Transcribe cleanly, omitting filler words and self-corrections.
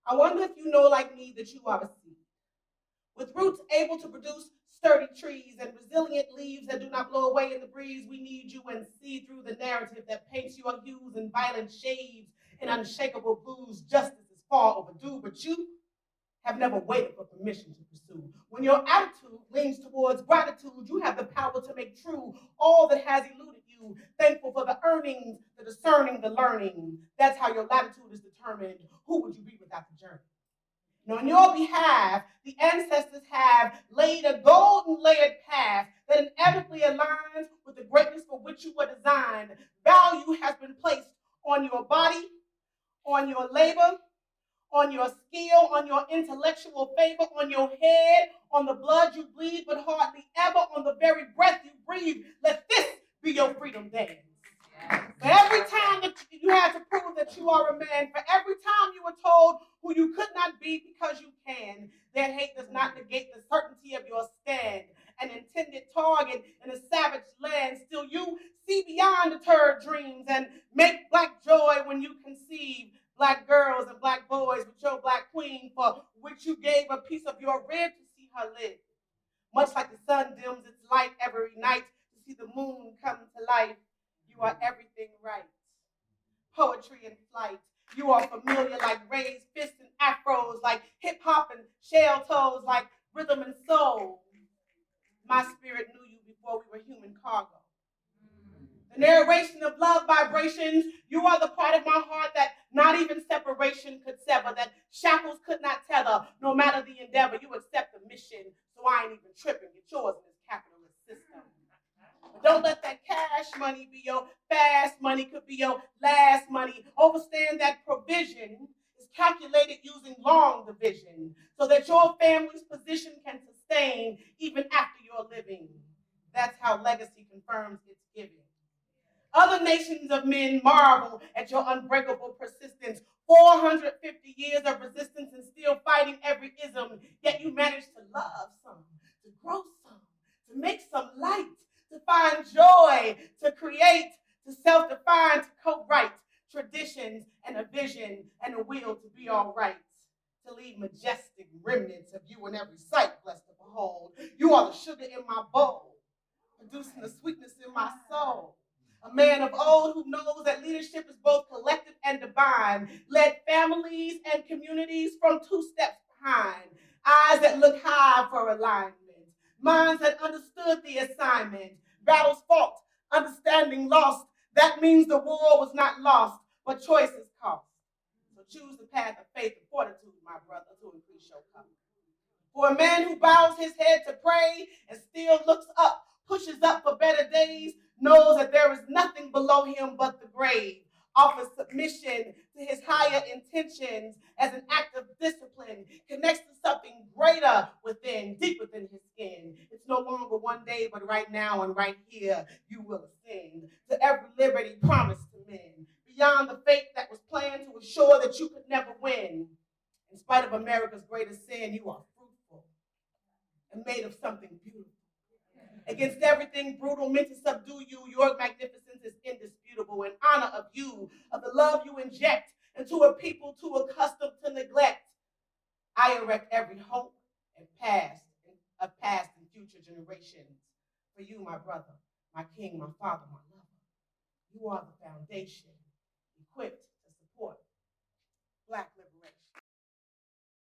I wonder if you know, like me, that you are a seed. With roots able to produce sturdy trees and resilient leaves that do not blow away in the breeze, we need you and see through the narrative that paints your hues in violent shades and unshakable blues. Justice is far overdue, but you have never waited for permission to pursue. When your attitude leans towards gratitude, you have the power to make true all that has eluded you. Thankful for the earnings, the discerning, the learning. That's how your latitude is determined. Who would you be without the journey? Now, on your behalf, the ancestors have laid a golden layered path that inevitably aligns with the greatness for which you were designed. Value has been placed on your body, on your labor, on your skill, on your intellectual favor, on your head, on the blood you bleed, but hardly ever on the very breath you breathe. Let this be your freedom dance. For every time that you had to prove that you are a man, for every time you were told who you could not be because you can, their hate does not negate the certainty of your stand. An intended target in a savage land, still you see beyond deterred dreams and make black joy when you conceive black girls and black boys with your black queen, for which you gave a piece of your rib to see her live. Much like the sun dims its light every night to see the moon come to life, you are everything right. Poetry in flight. You are familiar like raised fists and afros, like hip hop and shell toes, like rhythm and soul. My spirit knew you before we were human cargo. The narration of love vibrations, you are the part of my heart that not even separation could sever, that shackles could not tether, no matter the endeavor. You accept the mission, so I ain't even tripping. It's yours in this capitalist system. But don't let that cash money be your fast money, could be your last money. Understand that provision is calculated using long division so that your family's position can sustain even after your living. That's how legacy confirms its giving. Other nations of men marvel at your unbreakable persistence. 450 years of resistance and still fighting every ism. Yet you managed to love some, to grow some, to make some light, to find joy, to create, to self-define, to co-write traditions and a vision and a will to be all right. To leave majestic remnants of you in every sight, blessed to behold. You are the sugar in my bowl, producing the sweetness in my soul. A man of old who knows that leadership is both collective and divine, led families and communities from two steps behind. Eyes that look high for alignment, minds that understood the assignment, battles fought, understanding lost. That means the war was not lost, but choices cost. So choose the path of faith and fortitude, my brother, to increase your cup. For a man who bows his head to pray and still looks up, pushes up for better days, knows that there is nothing below him but the grave, offers submission to his higher intentions as an act of discipline, connects to something greater within, deep within his skin. It's no longer one day, but right now and right here, you will ascend to every liberty promised to men, beyond the fate that was planned to assure that you could never win. In spite of America's greatest sin, you are fruitful and made of something beautiful. Against everything brutal meant to subdue you, your magnificence is indisputable. In honor of you, of the love you inject into a people too accustomed to neglect, I erect every hope and past and future generations. For you, my brother, my king, my father, my lover, you are the foundation equipped to support Black liberation.